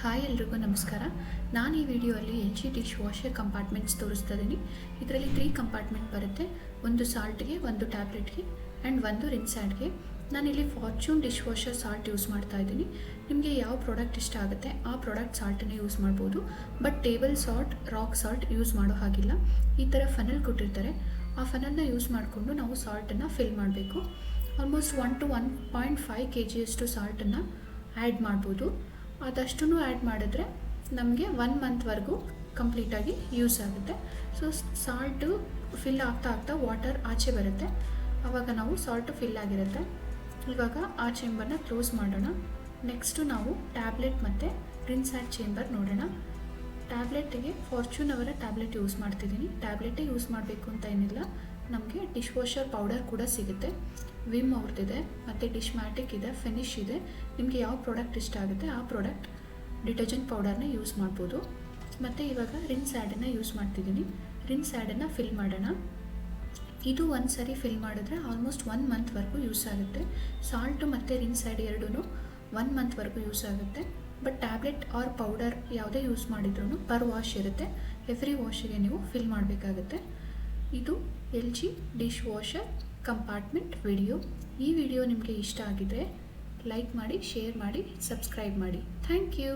Hi ಎಲ್ರಿಗೂ ನಮಸ್ಕಾರ. ನಾನು ಈ ವಿಡಿಯೋದಲ್ಲಿ L G dish washer compartments ತೋರಿಸ್ತಾ ಇದ್ದೀನಿ. ಇದರಲ್ಲಿ 3 ಕಂಪಾರ್ಟ್ಮೆಂಟ್ ಬರುತ್ತೆ. ಒಂದು ಸಾಲ್ಟ್ಗೆ, ಒಂದು ಟ್ಯಾಬ್ಲೆಟ್ಗೆ ಆ್ಯಂಡ್ ಒಂದು ರಿನ್ಸ್ಯಾಡ್ಗೆ. ನಾನಿಲ್ಲಿ fortune dish washer salt use ಮಾಡ್ತಾ ಇದ್ದೀನಿ. ನಿಮಗೆ ಯಾವ ಪ್ರಾಡಕ್ಟ್ ಇಷ್ಟ ಆಗುತ್ತೆ ಆ ಪ್ರಾಡಕ್ಟ್ ಸಾಲ್ಟನ್ನು ಯೂಸ್ ಮಾಡ್ಬೋದು. But table salt, rock salt use ಮಾಡೋ ಹಾಗಿಲ್ಲ. ಈ ಥರ ಫನಲ್ ಕೊಟ್ಟಿರ್ತಾರೆ. ಆ ಫನಲ್ನ ಯೂಸ್ ಮಾಡಿಕೊಂಡು ನಾವು ಸಾಲ್ಟನ್ನು ಫಿಲ್ ಮಾಡಬೇಕು. ಆಲ್ಮೋಸ್ಟ್ 1 to 1.5 kg ಸಾಲ್ಟನ್ನು ಆ್ಯಡ್ ಮಾಡ್ಬೋದು. ಅದಷ್ಟು ಆ್ಯಡ್ ಮಾಡಿದ್ರೆ ನಮಗೆ 1 ಮಂತ್ವರೆಗೂ ಕಂಪ್ಲೀಟಾಗಿ ಯೂಸ್ ಆಗುತ್ತೆ. ಸೊ ಸಾಲ್ಟು ಫಿಲ್ ಆಗ್ತಾ ವಾಟರ್ ಆಚೆ ಬರುತ್ತೆ. ಆವಾಗ ನಾವು ಸಾಲ್ಟು ಫಿಲ್ ಆಗಿರುತ್ತೆ. ಇವಾಗ ಆ ಚೇಂಬರ್ನ ಕ್ಲೋಸ್ ಮಾಡೋಣ. ನೆಕ್ಸ್ಟು ನಾವು ಟ್ಯಾಬ್ಲೆಟ್ ಮತ್ತು ರಿನ್ಸ್ಯಾಡ್ ಚೇಂಬರ್ ನೋಡೋಣ. ಟ್ಯಾಬ್ಲೆಟಿಗೆ ಫಾರ್ಚೂನ್ ಅವರ ಟ್ಯಾಬ್ಲೆಟ್ ಯೂಸ್ ಮಾಡ್ತಿದ್ದೀನಿ. ಟ್ಯಾಬ್ಲೆಟೇ ಯೂಸ್ ಮಾಡಬೇಕು ಅಂತ ಏನಿಲ್ಲ. ನಮಗೆ ಡಿಶ್ ವಾಷರ್ ಪೌಡರ್ ಕೂಡ ಸಿಗುತ್ತೆ. ವಿಮ್ ಅವ್ರದ್ದಿದೆ ಮತ್ತು ಡಿಶ್ ಮ್ಯಾಟಿಕ್ ಇದೆ, ಫಿನಿಶ್ ಇದೆ. ನಿಮಗೆ ಯಾವ ಪ್ರಾಡಕ್ಟ್ ಇಷ್ಟ ಆಗುತ್ತೆ ಆ ಪ್ರಾಡಕ್ಟ್ ಡಿಟರ್ಜೆಂಟ್ ಪೌಡರ್ನ ಯೂಸ್ ಮಾಡ್ಬೋದು. ಮತ್ತು ಇವಾಗ ರಿನ್ಸ್ಯಾಡನ್ನು ಯೂಸ್ ಮಾಡ್ತಿದ್ದೀನಿ. ರಿನ್ಸ್ಯಾಡನ್ನು ಫಿಲ್ ಮಾಡೋಣ. ಇದು ಒಂದು ಸರಿ ಫಿಲ್ ಮಾಡಿದ್ರೆ ಆಲ್ಮೋಸ್ಟ್ 1 ಮಂತ್ವರೆಗೂ ಯೂಸ್ ಆಗುತ್ತೆ. ಸಾಲ್ಟು ಮತ್ತು ರಿನ್ಸ್ಯಾಡ್ ಎರಡೂ 1 ಮಂತ್ವರೆಗೂ ಯೂಸ್ ಆಗುತ್ತೆ. ಬಟ್ ಟ್ಯಾಬ್ಲೆಟ್ ಆರ್ ಪೌಡರ್ ಯಾವುದೇ ಯೂಸ್ ಮಾಡಿದ್ರೂ ಪರ್ ವಾಶ್ ಇರುತ್ತೆ. ಎವ್ರಿ ವಾಶಿಗೆ ನೀವು ಫಿಲ್ ಮಾಡಬೇಕಾಗುತ್ತೆ. ಇದು L G dishwasher compartment video. ಈ ವಿಡಿಯೋ ನಿಮಗೆ ಇಷ್ಟ ಆಗಿದ್ರೆ ಲೈಕ್ ಮಾಡಿ, ಶೇರ್ ಮಾಡಿ, ಸಬ್ಸ್ಕ್ರೈಬ್ ಮಾಡಿ. Thank you.